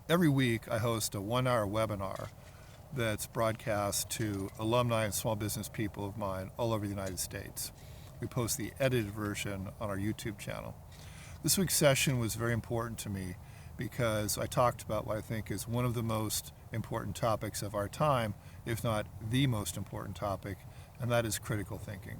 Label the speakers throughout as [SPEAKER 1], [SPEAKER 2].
[SPEAKER 1] Every week, I host a 1 hour webinar that's broadcast to alumni and small business people of mine all over the United States. We post the edited version on our YouTube channel. This week's session was very important to me because I talked about what I think is one of the most important topics of our time, if not the most important topic, and that is critical thinking.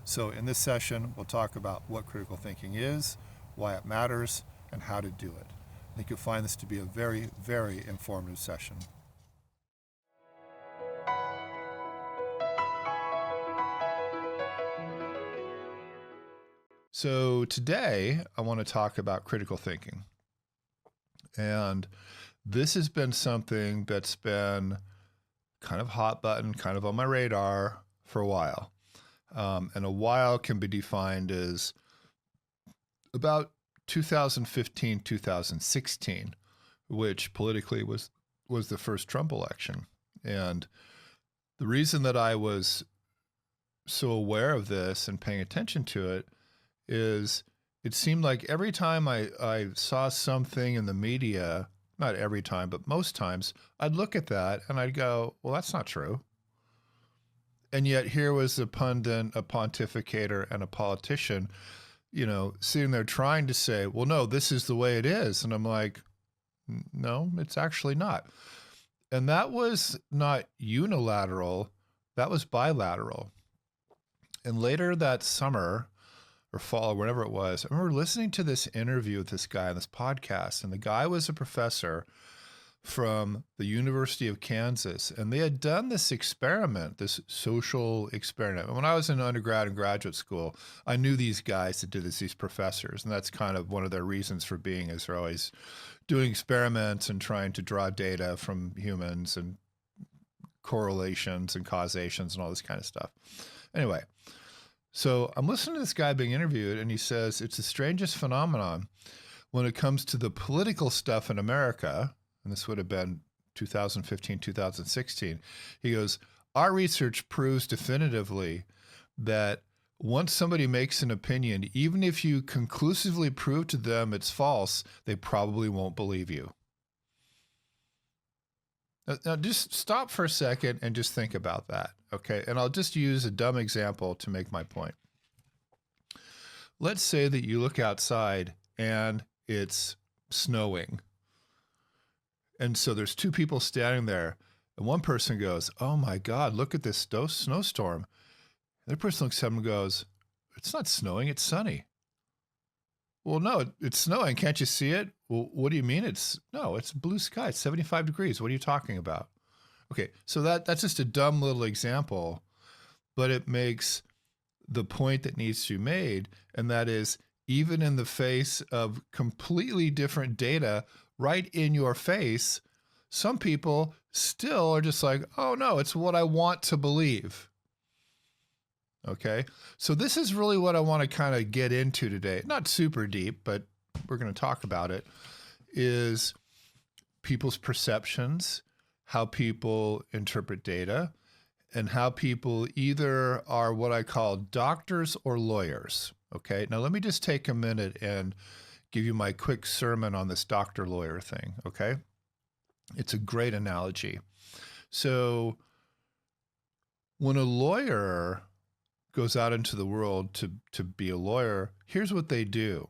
[SPEAKER 1] So in this session, we'll talk about what critical thinking is, why it matters, and how to do it. I think you'll find this to be a very, very informative session. So today, I want to talk about critical thinking. And this has been something that's been kind of hot button, kind of on my radar for a while. And a while can be defined as about 2015, 2016, which politically was the first Trump election. And the reason that I was so aware of this and paying attention to it is it seemed like every time I saw something in the media, not every time, but most times, I'd look at that and I'd go, well, that's not true. And yet here was a pundit, a pontificator, and a politician, sitting there trying to say, well, no, this is the way it is. And I'm like, no, it's actually not. And that was not unilateral, that was bilateral. And later that summer or fall or whatever it was, I remember listening to this interview with this guy on this podcast, and the guy was a professor from the University of Kansas, and they had done this experiment, this social experiment. When I was in undergrad and graduate school, I knew these guys that did this, these professors, and that's kind of one of their reasons for being is they're always doing experiments and trying to draw data from humans and correlations and causations and all this kind of stuff. Anyway, so I'm listening to this guy being interviewed, and he says it's the strangest phenomenon when it comes to the political stuff in America, and this would have been 2015, 2016. He goes, our research proves definitively that once somebody makes an opinion, even if you conclusively prove to them it's false, they probably won't believe you. Now just stop for a second and just think about that, okay? And I'll just use a dumb example to make my point. Let's say that you look outside and it's snowing. And so there's two people standing there, and one person goes, oh my God, look at this snowstorm. The other person looks at him and goes, it's not snowing, it's sunny. Well, no, it's snowing. Can't you see it? Well, what do you mean? It's blue sky. It's 75 degrees. What are you talking about? Okay, so that's just a dumb little example, but it makes the point that needs to be made, and that is even in the face of completely different data right in your face, some people still are just like, oh no, it's what I want to believe. Okay, so this is really what I want to kind of get into today. Not super deep, but we're going to talk about it, is people's perceptions, how people interpret data, and how people either are what I call doctors or lawyers. Okay, now let me just take a minute and give you my quick sermon on this doctor-lawyer thing, okay? It's a great analogy. So when a lawyer goes out into the world to be a lawyer, here's what they do.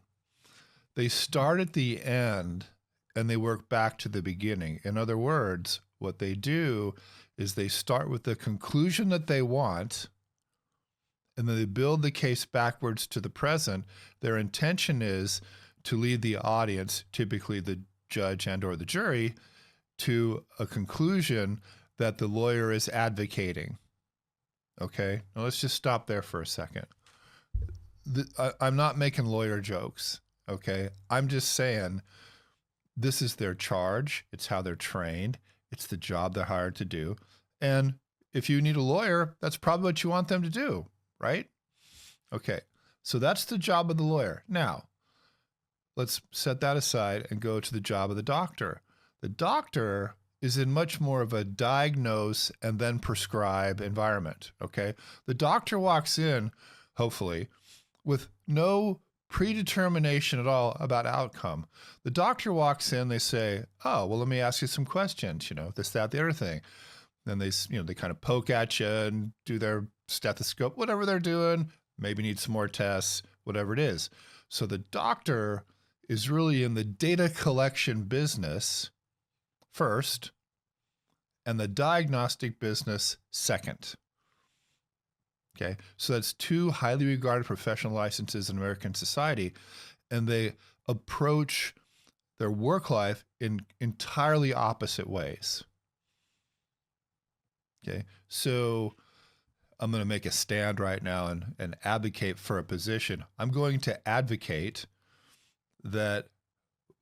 [SPEAKER 1] They start at the end and they work back to the beginning. In other words, what they do is they start with the conclusion that they want, and then they build the case backwards to the present. Their intention is to lead the audience, typically the judge and or the jury, to a conclusion that the lawyer is advocating. Okay, now let's just stop there for a second. I'm not making lawyer jokes, okay? I'm just saying this is their charge. It's how they're trained. It's the job they're hired to do. And if you need a lawyer, that's probably what you want them to do, right? Okay, so that's the job of the lawyer. Now, let's set that aside and go to the job of the doctor. The doctor is in much more of a diagnose and then prescribe environment, okay? The doctor walks in, hopefully, with no predetermination at all about outcome. The doctor walks in, they say, oh, well, let me ask you some questions, this, that, the other thing. Then they kind of poke at you and do their stethoscope, whatever they're doing, maybe need some more tests, whatever it is. So the doctor is really in the data collection business first, and the diagnostic business second. Okay, so that's two highly regarded professional licenses in American society, and they approach their work life in entirely opposite ways. Okay, so I'm going to make a stand right now and advocate for a position. I'm going to advocate that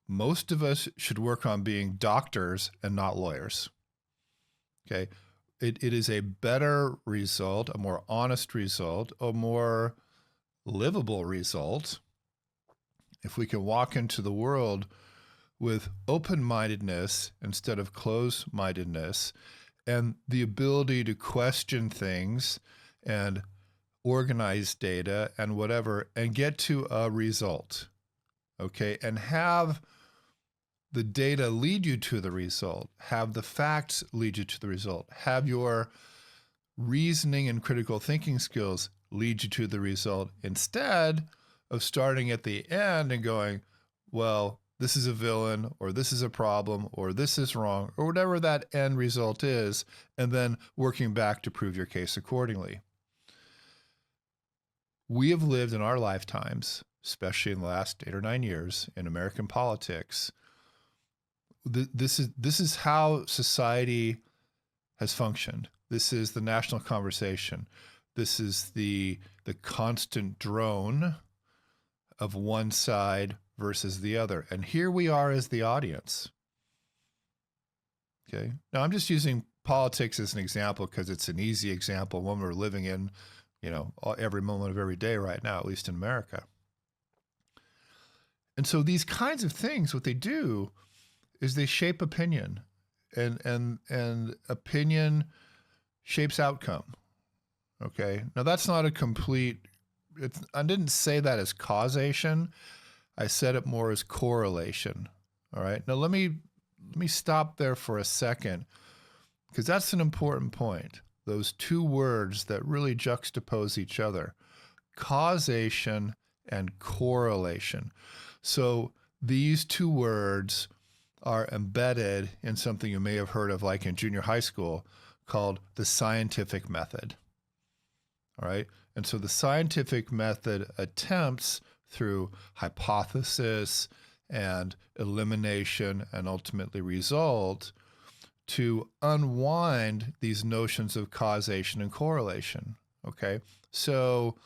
[SPEAKER 1] most of us should work on being doctors and not lawyers. Okay, it is a better result, a more honest result, a more livable result if we can walk into the world with open-mindedness instead of closed-mindedness, and the ability to question things and organize data and whatever, and get to a result, okay? And have the data lead you to the result, have the facts lead you to the result, have your reasoning and critical thinking skills lead you to the result, instead of starting at the end and going, well, this is a villain, or this is a problem, or this is wrong, or whatever that end result is, and then working back to prove your case accordingly. We have lived in our lifetimes, especially in the last 8 or 9 years in American politics. This is how society has functioned. This is the national conversation. This is the constant drone of one side versus the other. And here we are as the audience. Okay. Now I'm just using politics as an example because it's an easy example, one we're living in, every moment of every day right now, at least in America. And so these kinds of things, what they do is they shape opinion, and opinion shapes outcome. Okay. Now that's not a complete, I didn't say that as causation. I said it more as correlation. All right. Now let me stop there for a second, because that's an important point. Those two words that really juxtapose each other, causation and correlation. So these two words are embedded in something you may have heard of, like in junior high school, called the scientific method. All right. And so the scientific method attempts, through hypothesis and elimination and ultimately result, to unwind these notions of causation and correlation. Okay. So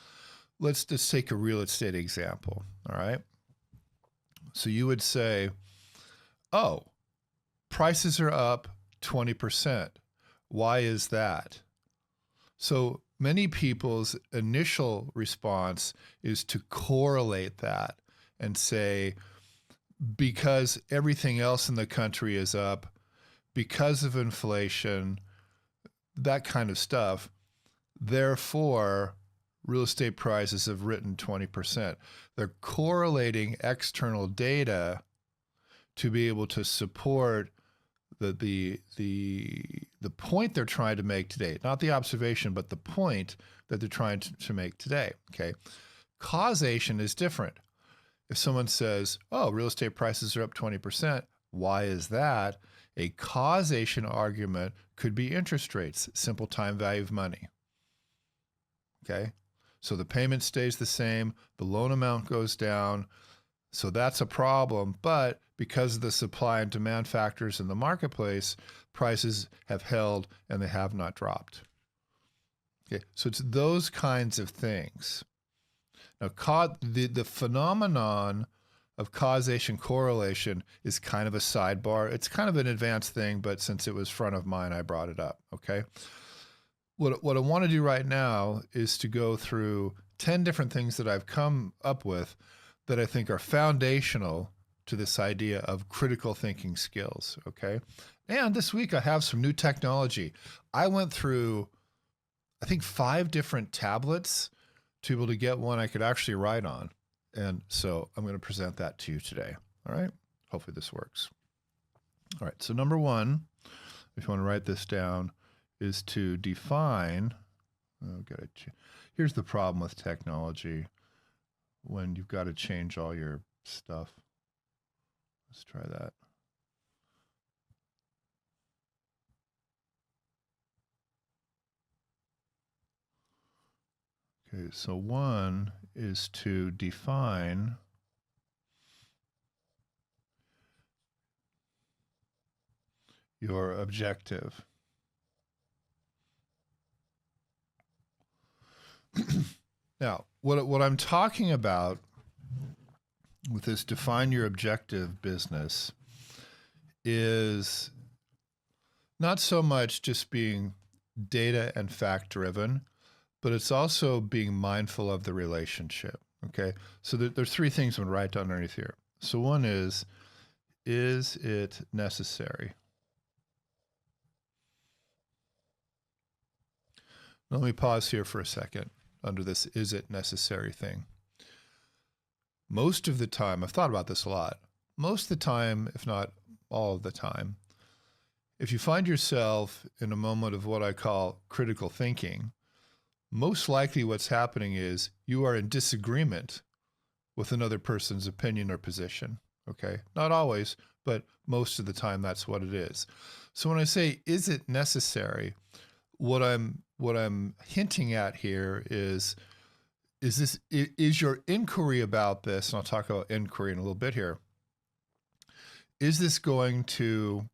[SPEAKER 1] let's just take a real estate example. All right. So you would say, oh, prices are up 20%. Why is that? So many people's initial response is to correlate that and say, because everything else in the country is up, because of inflation, that kind of stuff, therefore, real estate prices have risen 20%. They're correlating external data to be able to support the point they're trying to make today, not the observation, but the point that they're trying to make today. Okay. Causation is different. If someone says, oh, real estate prices are up 20%, why is that? A causation argument could be interest rates, simple time value of money. Okay. So the payment stays the same, the loan amount goes down. So that's a problem. But because of the supply and demand factors in the marketplace, prices have held and they have not dropped. Okay, so it's those kinds of things. Now, the phenomenon of causation correlation is kind of a sidebar. It's kind of an advanced thing, but since it was front of mind, I brought it up. Okay. What I want to do right now is to go through 10 different things that I've come up with that I think are foundational to this idea of critical thinking skills, okay? And this week I have some new technology. I went through, I think, 5 different tablets to be able to get one I could actually write on. And so I'm going to present that to you today. All right. Hopefully this works. All right. So number one, if you want to write this down, is to define. Here's the problem with technology when you've got to change all your stuff. Let's try that. Okay, so one is to define your objective. Now, what I'm talking about with this define your objective business is not so much just being data and fact driven, but it's also being mindful of the relationship. Okay. So there's three things I'm going to write down underneath here. So one is it necessary? Let me pause here for a second under this is it necessary thing. Most of the time, I've thought about this a lot. Most of the time, if not all of the time, if you find yourself in a moment of what I call critical thinking, most likely what's happening is you are in disagreement with another person's opinion or position. Okay. Not always, but most of the time that's what it is. So when I say, is it necessary? What I'm hinting at here is your inquiry about this, and I'll talk about inquiry in a little bit here. Is this going to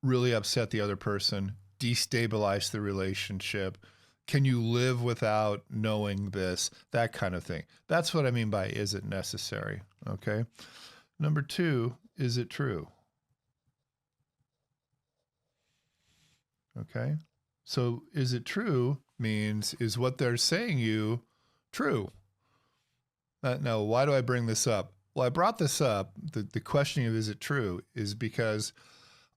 [SPEAKER 1] really upset the other person, destabilize the relationship? Can you live without knowing this? That kind of thing. That's what I mean by is it necessary? Okay. Number two, is it true? Okay. So is it true means is what they're saying you true? Now, why do I bring this up? Well, I brought this up, the questioning of is it true, is because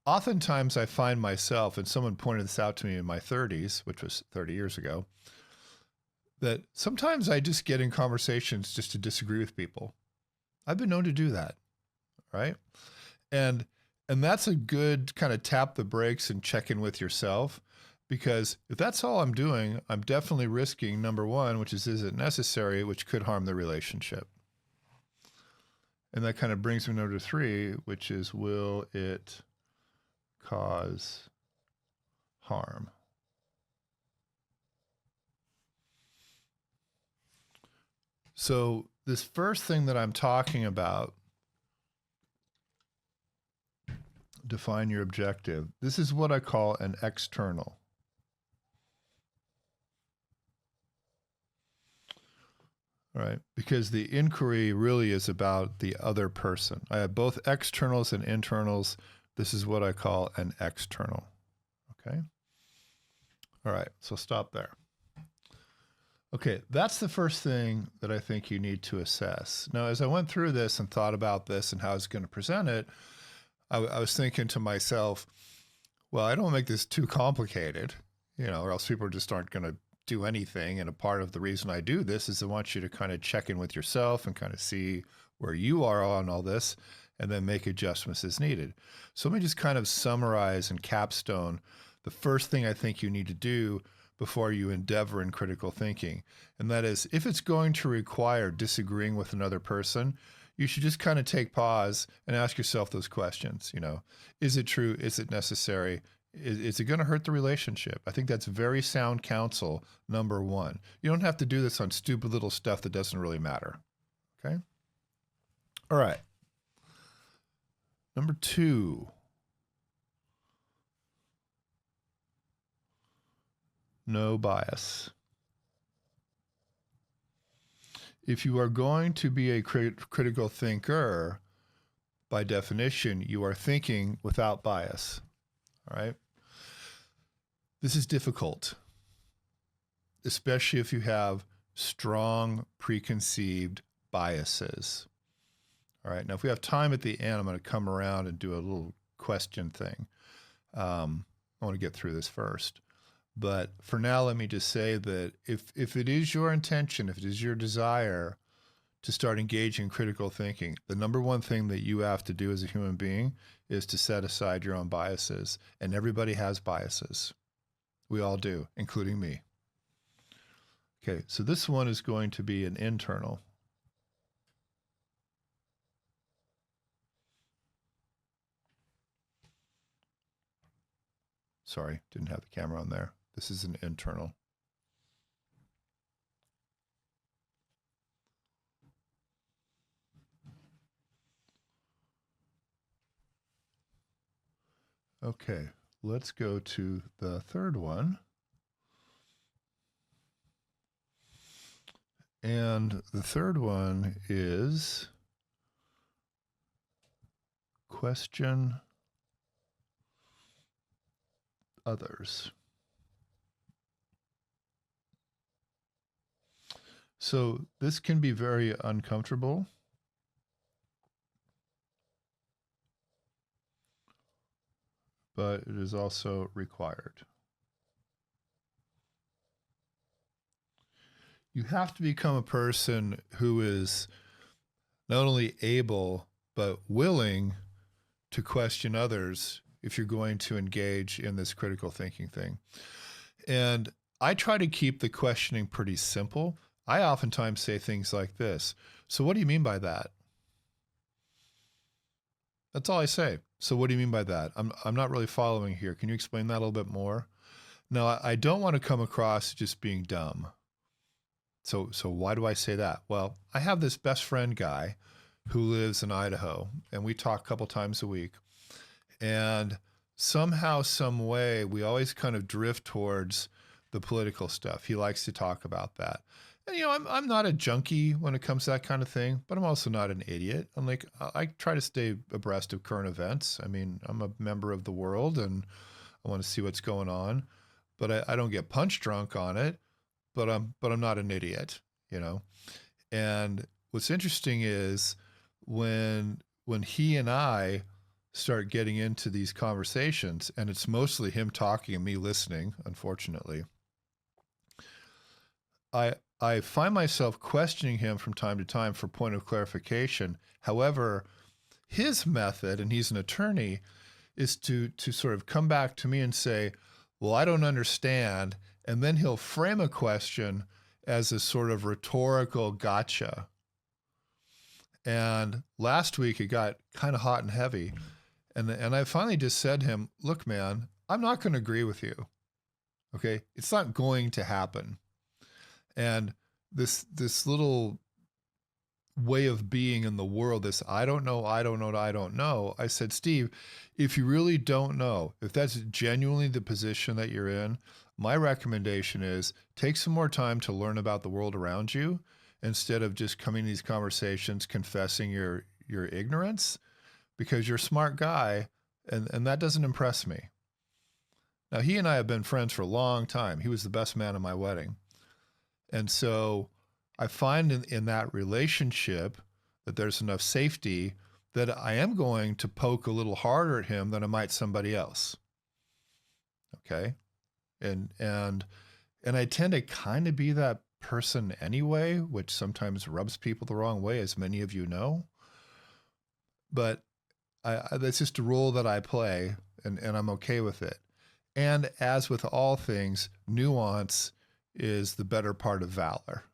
[SPEAKER 1] oftentimes I find myself, and someone pointed this out to me in my 30s, which was 30 years ago, that sometimes I just get in conversations just to disagree with people. I've been known to do that, right? And that's a good kind of tap the brakes and check in with yourself. Because if that's all I'm doing, I'm definitely risking number one, which is it necessary, which could harm the relationship. And that kind of brings me to number three, which is will it cause harm? So this first thing that I'm talking about, define your objective. This is what I call an external. Right, because the inquiry really is about the other person. I have both externals and internals. This is what I call an external. Okay. All right, so stop there. Okay, that's the first thing that I think you need to assess. Now, as I went through this and thought about this and how I was going to present it, I was thinking to myself, well, I don't make this too complicated, or else people just aren't going to do anything. And a part of the reason I do this is I want you to kind of check in with yourself and kind of see where you are on all this and then make adjustments as needed. So let me just kind of summarize and capstone the first thing I think you need to do before you endeavor in critical thinking. And that is, if it's going to require disagreeing with another person, you should just kind of take pause and ask yourself those questions. Is it true? Is it necessary? Is it going to hurt the relationship? I think that's very sound counsel, number one. You don't have to do this on stupid little stuff that doesn't really matter. Okay? All right. Number two. No bias. If you are going to be a critical thinker, by definition, you are thinking without bias. All right. This is difficult, especially if you have strong preconceived biases. All right. Now, if we have time at the end, I'm going to come around and do a little question thing. I want to get through this first. But for now, let me just say that if it is your intention, if it is your desire to start engaging in critical thinking, the number one thing that you have to do as a human being is to set aside your own biases. And everybody has biases. We all do, including me. Okay, so this one is going to be an internal. Sorry, didn't have the camera on there. This is an internal. Okay, let's go to the third one. And the third one is question others. So this can be very uncomfortable. But it is also required. You have to become a person who is not only able, but willing to question others if you're going to engage in this critical thinking thing. And I try to keep the questioning pretty simple. I oftentimes say things like this. So what do you mean by that? That's all I say. So what do you mean by that? I'm not really following here. Can you explain that a little bit more? No, I don't want to come across just being dumb. So why do I say that? Well, I have this best friend guy who lives in Idaho, and we talk a couple times a week. And somehow, some way, we always kind of drift towards the political stuff. He likes to talk about that. And, you know, I'm not a junkie when it comes to that kind of thing, but I'm also not an idiot. I'm like, I try to stay abreast of current events. I mean, I'm a member of the world and I want to see what's going on, but I don't get punch drunk on it, but I'm not an idiot, you know? And what's interesting is when he and I start getting into these conversations, and it's mostly him talking and me listening, unfortunately, I find myself questioning him from time to time for point of clarification. However, his method, and he's an attorney, is to sort of come back to me and say, well, I don't understand. And then he'll frame a question as a sort of rhetorical gotcha. And last week it got kind of hot and heavy. And I finally just said to him, look, man, I'm not going to agree with you. Okay. It's not going to happen. And this little way of being in the world, this I don't know, I said, Steve, if you really don't know, if that's genuinely the position that you're in, my recommendation is take some more time to learn about the world around you instead of just coming to these conversations confessing your ignorance, because you're a smart guy and that doesn't impress me. Now, he and I have been friends for a long time. He was the best man at my wedding. And so I find in that relationship that there's enough safety that I am going to poke a little harder at him than I might somebody else. Okay. And I tend to kind of be that person anyway, which sometimes rubs people the wrong way, as many of you know. But that's just a role that I play, and I'm okay with it. And as with all things, nuance is the better part of valor.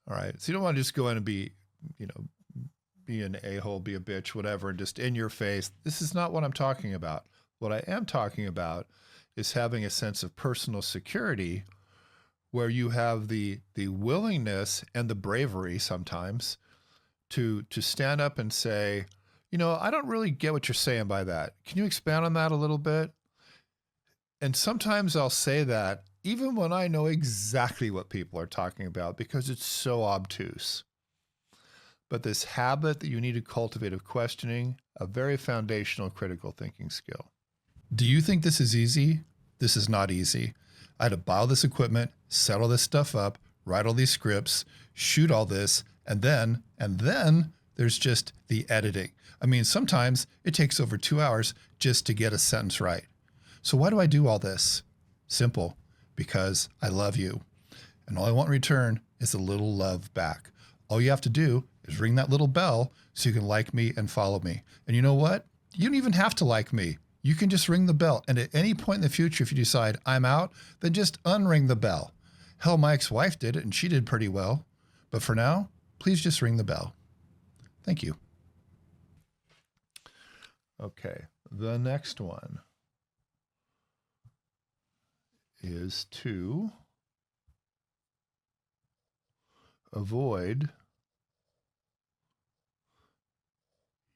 [SPEAKER 1] All right. So you don't want to just go in and be an a-hole, be a bitch, whatever, and just in your face. This is not what I'm talking about. What I am talking about is having a sense of personal security where you have the willingness and the bravery sometimes to stand up and say, I don't really get what you're saying by that. Can you expand on that a little bit? And sometimes I'll say that even when I know exactly what people are talking about, because it's so obtuse. But this habit that you need to cultivate of questioning, a very foundational critical thinking skill. Do you think this is easy? This is not easy. I had to buy all this equipment, set all this stuff up, write all these scripts, shoot all this, and then there's just the editing. I mean, sometimes it takes over 2 hours just to get a sentence right. So why do I do all this? Simple. Because I love you. And all I want in return is a little love back. All you have to do is ring that little bell so you can like me and follow me. And you know what? You don't even have to like me. You can just ring the bell. And at any point in the future, if you decide I'm out, then just unring the bell. Hell, my ex-wife did it and she did pretty well. But for now, please just ring the bell. Thank you. Okay, the next one is to avoid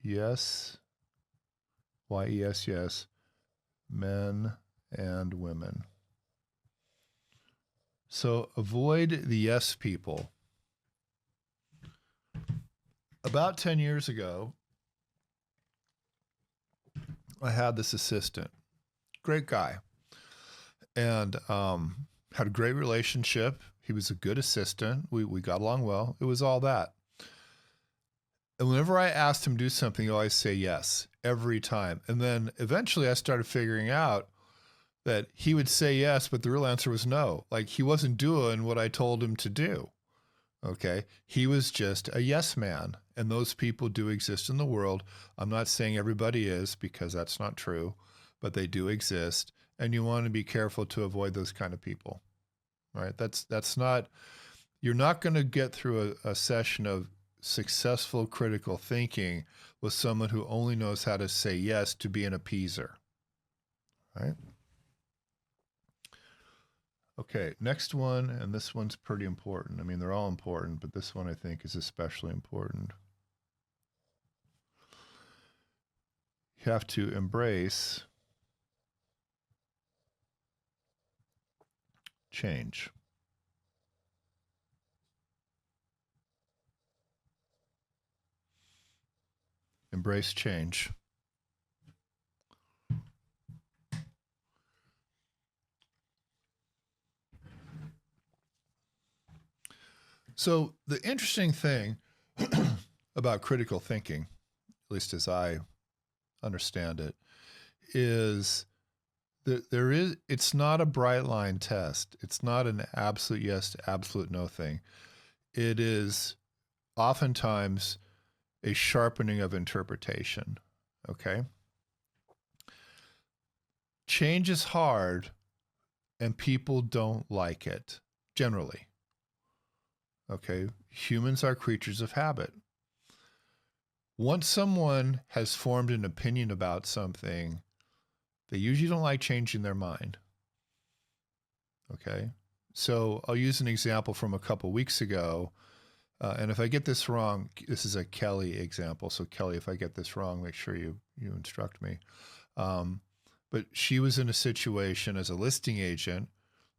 [SPEAKER 1] yes, yes, men and women. So avoid the yes people. About 10 years ago, I had this assistant, great guy, and had a great relationship. He was a good assistant. We got along well. It was all that. And whenever I asked him to do something, he always say yes, every time. And then eventually I started figuring out that he would say yes, but the real answer was no. Like he wasn't doing what I told him to do. Okay. He was just a yes man. And those people do exist in the world. I'm not saying everybody is, because that's not true, but they do exist. And you want to be careful to avoid those kind of people, right? That's not, you're not going to get through a session of successful critical thinking with someone who only knows how to say yes to be an appeaser, right? Okay, next one, and this one's pretty important. I mean, they're all important, but this one I think is especially important. You have to embrace change. Embrace change. So the interesting thing about critical thinking, at least as I understand it, is that it's not a bright line test. It's not an absolute yes to absolute no thing. It is oftentimes a sharpening of interpretation, okay? Change is hard and people don't like it, generally. Okay, humans are creatures of habit. Once someone has formed an opinion about something, they usually don't like changing their mind. Okay, so I'll use an example from a couple weeks ago. And if I get this wrong, this is a Kelly example. So Kelly, if I get this wrong, make sure you instruct me. But she was in a situation as a listing agent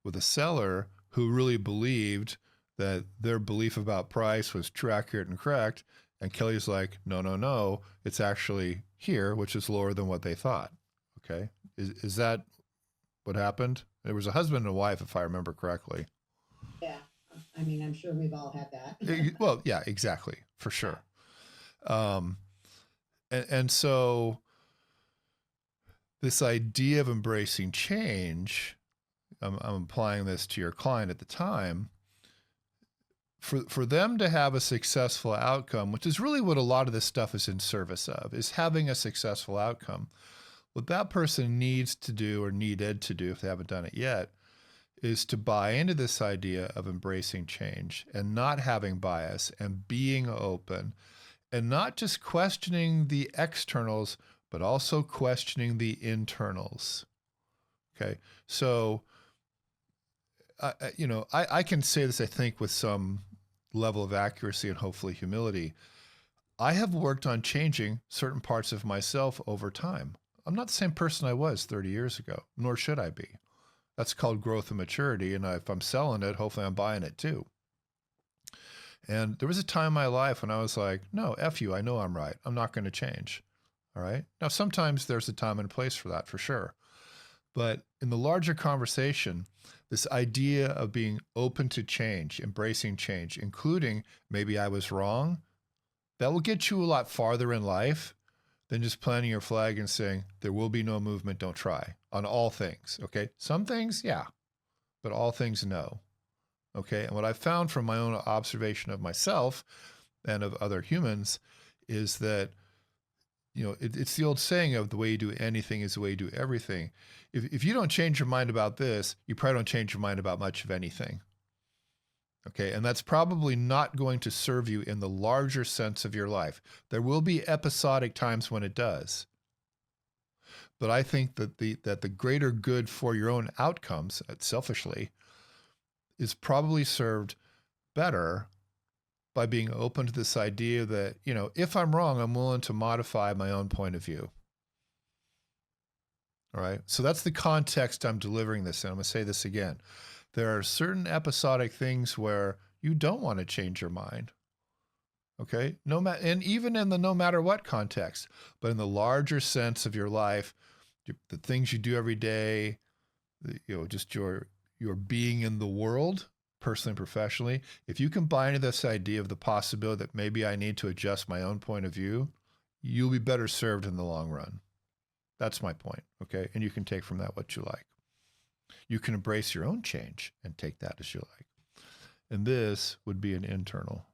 [SPEAKER 1] with a seller who really believed that their belief about price was true, accurate, and correct. And Kelly's like, no, it's actually here, which is lower than what they thought. Okay. Is that what happened? There was a husband and a wife, if I remember correctly.
[SPEAKER 2] Yeah. I mean, I'm sure we've all had that.
[SPEAKER 1] Well, yeah, exactly. For sure. And so this idea of embracing change, I'm applying this to your client at the time, for them to have a successful outcome, which is really what a lot of this stuff is in service of, is having a successful outcome. What that person needs to do, or needed to do if they haven't done it yet, is to buy into this idea of embracing change and not having bias and being open and not just questioning the externals, but also questioning the internals. Okay. So, I can say this, I think, with some level of accuracy and hopefully humility. I have worked on changing certain parts of myself over time. I'm not the same person I was 30 years ago, nor should I be. That's called growth and maturity. And if I'm selling it, hopefully I'm buying it too. And there was a time in my life when I was like, no, F you, I know I'm right. I'm not going to change. All right. Now, sometimes there's a time and place for that, for sure. But in the larger conversation, this idea of being open to change, embracing change, including maybe I was wrong, that will get you a lot farther in life than just planting your flag and saying, there will be no movement, don't try, on all things, okay? Some things, yeah, but all things, no, Okay. And what I found from my own observation of myself and of other humans is that, it's the old saying of the way you do anything is the way you do everything. If you don't change your mind about this, you probably don't change your mind about much of anything. Okay. And that's probably not going to serve you in the larger sense of your life. There will be episodic times when it does. But I think that the greater good for your own outcomes, selfishly, is probably served better by being open to this idea that, if I'm wrong, I'm willing to modify my own point of view. All right. So that's the context I'm delivering this in. I'm going to say this again. There are certain episodic things where you don't want to change your mind. Okay. And even in the no matter what context, but in the larger sense of your life, the things you do every day, just your being in the world, personally and professionally, if you combine this idea of the possibility that maybe I need to adjust my own point of view, you'll be better served in the long run. That's my point. Okay. And you can take from that what you like. You can embrace your own change and take that as you like. And this would be an internal.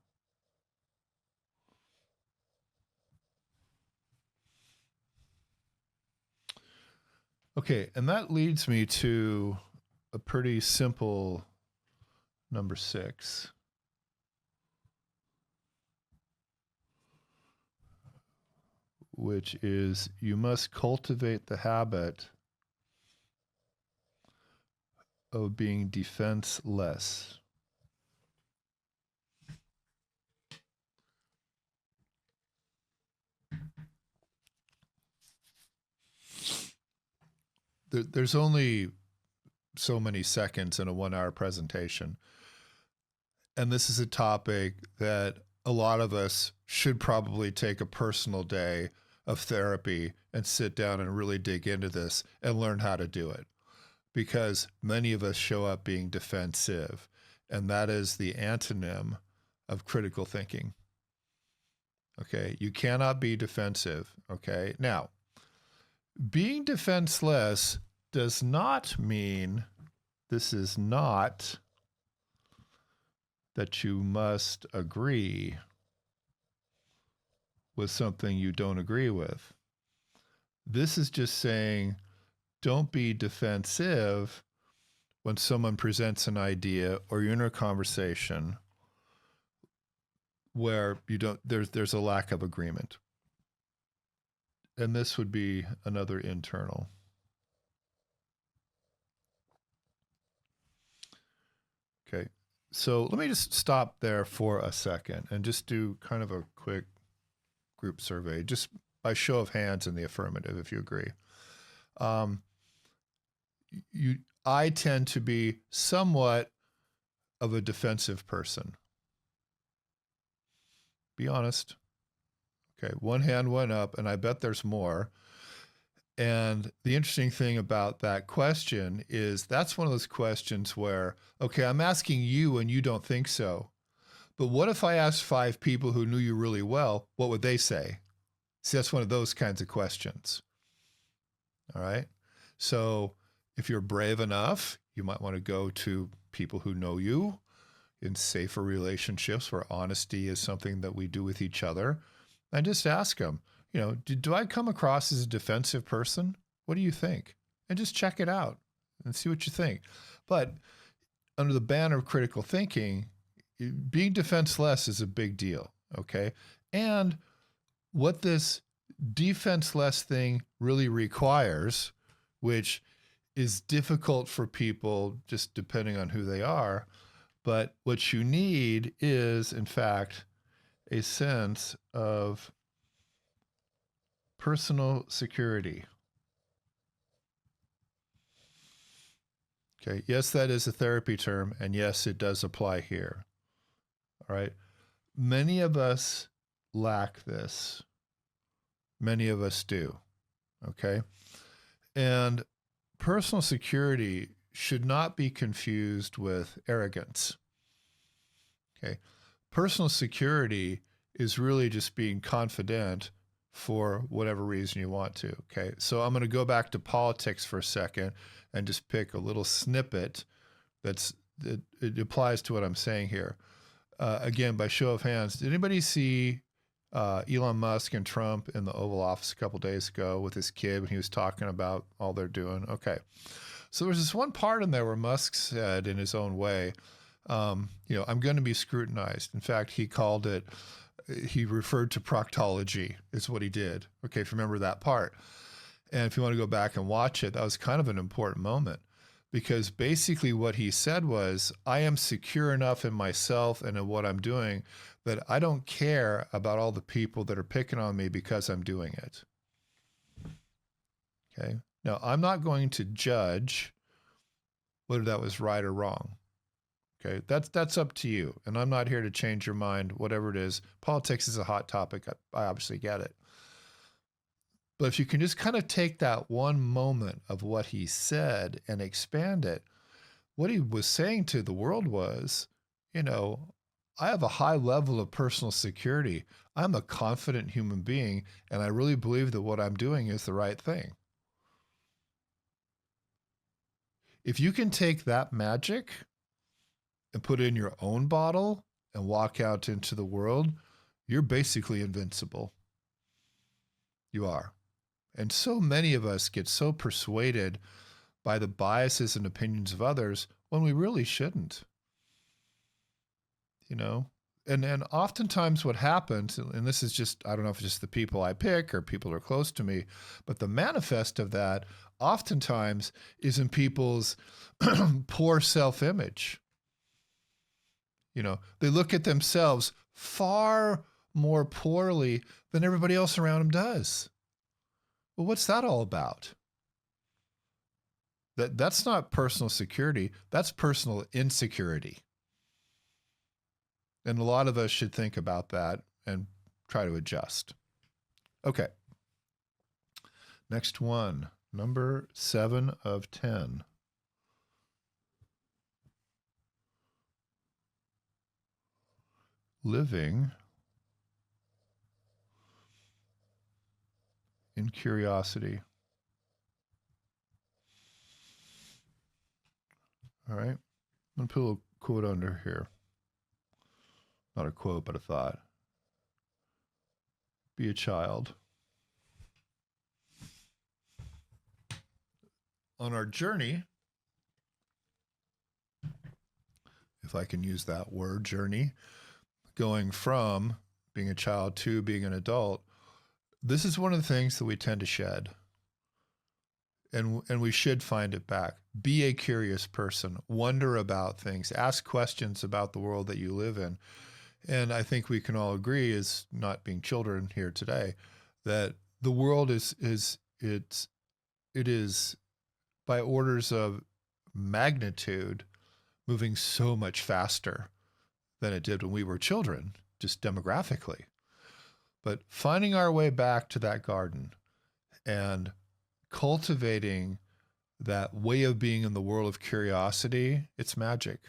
[SPEAKER 1] Okay. And that leads me to a pretty simple number 6. Which is you must cultivate the habit of being defenseless. There's only so many seconds in a 1-hour presentation. And this is a topic that a lot of us should probably take a personal day of therapy and sit down and really dig into this and learn how to do it. Because many of us show up being defensive, and that is the antonym of critical thinking. Okay, you cannot be defensive. Okay, now, being defenseless does not mean this is not that you must agree with something you don't agree with. This is just saying, don't be defensive when someone presents an idea or you're in a conversation where there's a lack of agreement. And this would be another internal. Okay. So let me just stop there for a second and just do kind of a quick group survey, just by show of hands in the affirmative, if you agree. I tend to be somewhat of a defensive person. Be honest. Okay, one hand went up, and I bet there's more. And the interesting thing about that question is that's one of those questions where, okay, I'm asking you and you don't think so. But what if I asked 5 people who knew you really well, what would they say? See, that's one of those kinds of questions. All right. So if you're brave enough, you might want to go to people who know you in safer relationships where honesty is something that we do with each other, and just ask them, do I come across as a defensive person? What do you think? And just check it out and see what you think. But under the banner of critical thinking, being defenseless is a big deal, okay? And what this defenseless thing really requires, which is difficult for people just depending on who they are, but what you need is, in fact, a sense of personal security. Okay, yes, that is a therapy term, and yes, it does apply here. All right. Many of us lack this. Many of us do. Okay. And personal security should not be confused with arrogance. Okay. Personal security is really just being confident for whatever reason you want to. Okay. So I'm going to go back to politics for a second and just pick a little snippet that's it applies to what I'm saying here. Again, by show of hands, did anybody see Elon Musk and Trump in the Oval Office a couple days ago with his kid when he was talking about all they're doing? Okay. So there was this one part in there where Musk said in his own way, I'm going to be scrutinized. In fact, he referred to proctology is what he did. Okay, if you remember that part. And if you want to go back and watch it, that was kind of an important moment because basically what he said was, I am secure enough in myself and in what I'm doing that I don't care about all the people that are picking on me because I'm doing it. Okay. Now, I'm not going to judge whether that was right or wrong. Okay. That's up to you. And I'm not here to change your mind, whatever it is. Politics is a hot topic. I obviously get it. But if you can just kind of take that one moment of what he said and expand it, what he was saying to the world was, I have a high level of personal security. I'm a confident human being, and I really believe that what I'm doing is the right thing. If you can take that magic and put it in your own bottle and walk out into the world, you're basically invincible. You are. And so many of us get so persuaded by the biases and opinions of others when we really shouldn't. And oftentimes what happens, and this is just, I don't know if it's just the people I pick or people who are close to me, but the manifest of that oftentimes is in people's poor self-image. They look at themselves far more poorly than everybody else around them does. Well, what's that all about? That's not personal security. That's personal insecurity. And a lot of us should think about that and try to adjust. Okay. Next one, number 7 of 10. Living in curiosity. All right. I'm going to put a little quote under here. Not a quote, but a thought. Be a child. On our journey, if I can use that word, journey, going from being a child to being an adult, this is one of the things that we tend to shed. And we should find it back. Be a curious person. Wonder about things. Ask questions about the world that you live in. And I think we can all agree, as not being children here today, that the world is by orders of magnitude moving so much faster than it did when we were children, just demographically. But finding our way back to that garden and cultivating that way of being in the world of curiosity, it's magic.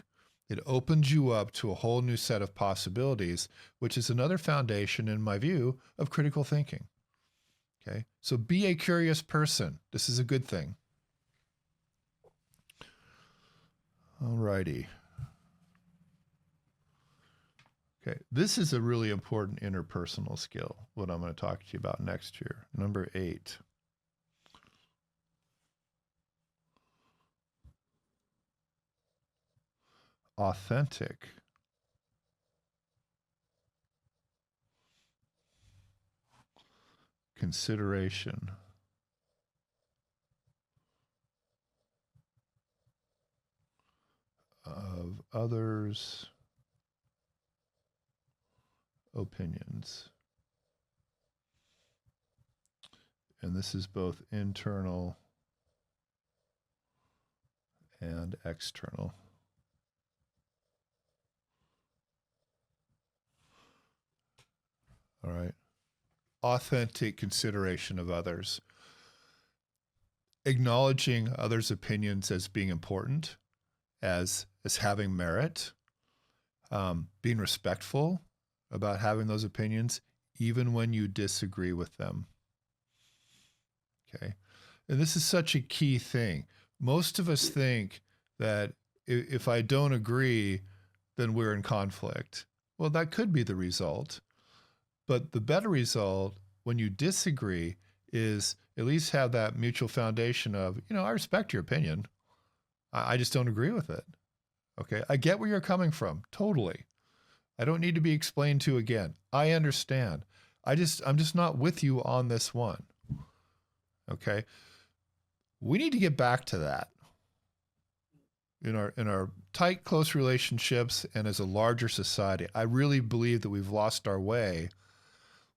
[SPEAKER 1] It opens you up to a whole new set of possibilities, which is another foundation, in my view, of critical thinking. Okay, so be a curious person. This is a good thing. All righty. Okay, this is a really important interpersonal skill, what I'm going to talk to you about next here. Number 8. Authentic consideration of others' opinions. And this is both internal and external. All right. Authentic consideration of others. Acknowledging others' opinions as being important, as having merit. Being respectful about having those opinions, even when you disagree with them. Okay. And this is such a key thing. Most of us think that if I don't agree, then we're in conflict. Well, that could be the result. But the better result when you disagree is at least have that mutual foundation of, I respect your opinion. I just don't agree with it. Okay. I get where you're coming from. Totally. I don't need to be explained to again. I understand. I'm just not with you on this one. Okay. We need to get back to that in our tight, close relationships and as a larger society. I really believe that we've lost our way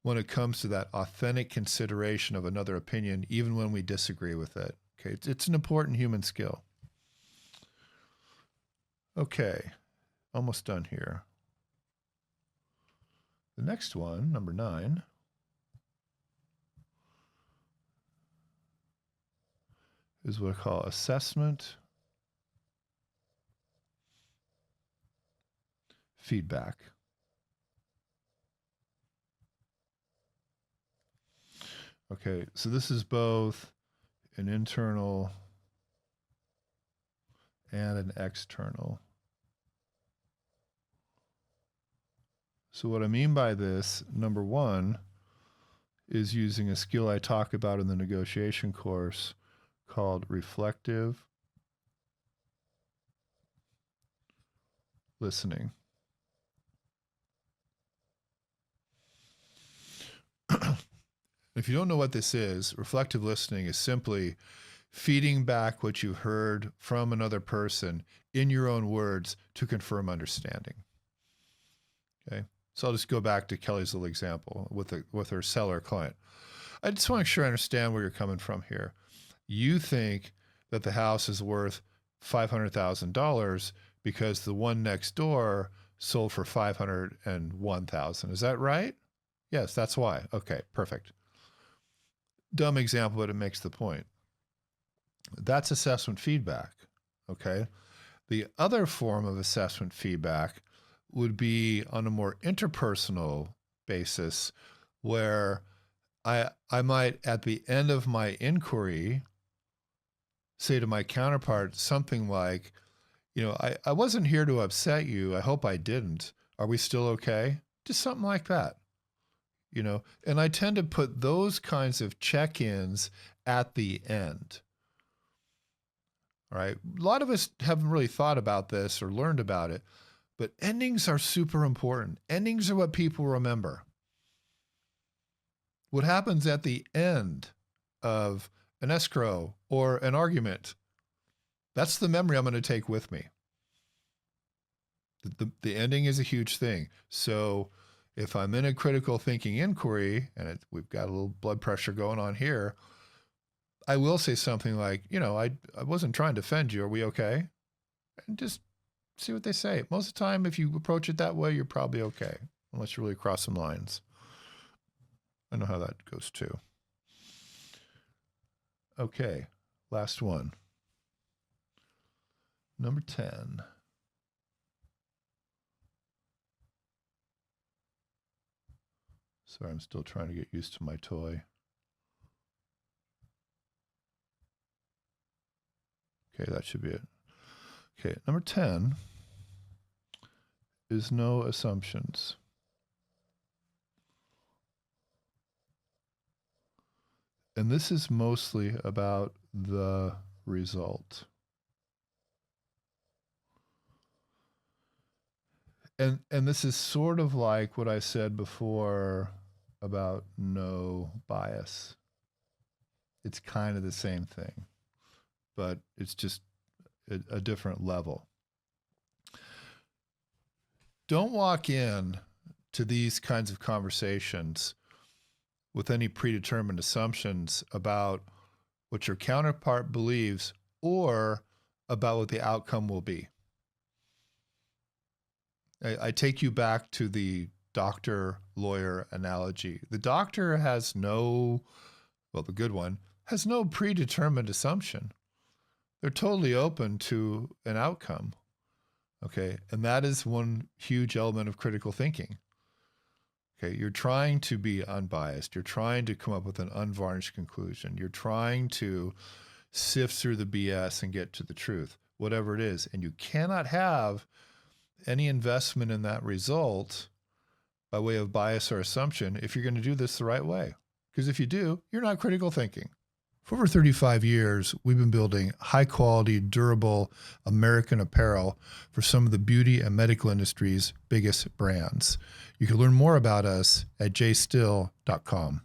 [SPEAKER 1] when it comes to that authentic consideration of another opinion, even when we disagree with it. Okay. It's an important human skill. Okay. Almost done here. The next one, number 9, is what I call assessment feedback. Okay, so this is both an internal and an external. So what I mean by this, number 1, is using a skill I talk about in the negotiation course called reflective listening. If you don't know what this is, reflective listening is simply feeding back what you heard from another person in your own words to confirm understanding. Okay. So I'll just go back to Kelly's little example with her seller client. I just want to make sure I understand where you're coming from here. You think that the house is worth $500,000 because the one next door sold for $501,000. Is that right? Yes, that's why. Okay, perfect. Dumb example, but it makes the point. That's assessment feedback. Okay. The other form of assessment feedback would be on a more interpersonal basis where I might, at the end of my inquiry, say to my counterpart something like, I wasn't here to upset you. I hope I didn't. Are we still okay? Just something like that. And I tend to put those kinds of check-ins at the end. All right. A lot of us haven't really thought about this or learned about it, but endings are super important. Endings are what people remember. What happens at the end of an escrow or an argument, that's the memory I'm going to take with me. The ending is a huge thing. So if I'm in a critical thinking inquiry and we've got a little blood pressure going on here, I will say something like, I wasn't trying to offend you. Are we okay? And just see what they say. Most of the time, if you approach it that way, you're probably okay, unless you really cross some lines. I know how that goes too. Okay, last one. Number 10. Sorry, I'm still trying to get used to my toy. Okay, that should be it. Okay, number 10 is no assumptions. And this is mostly about the result. And this is sort of like what I said before about no bias. It's kind of the same thing, but it's just a different level. Don't walk in to these kinds of conversations with any predetermined assumptions about what your counterpart believes or about what the outcome will be. I take you back to the doctor-lawyer analogy. The doctor has the good one, has no predetermined assumption. They're totally open to an outcome. Okay. And that is one huge element of critical thinking. Okay. You're trying to be unbiased. You're trying to come up with an unvarnished conclusion. You're trying to sift through the BS and get to the truth. whatever it is. And you cannot have any investment in that result by way of bias or assumption if you're going to do this the right way. Because if you do, you're not critical thinking. For over 35 years, we've been building high-quality, durable American apparel for some of the beauty and medical industry's biggest brands. You can learn more about us at jstill.com.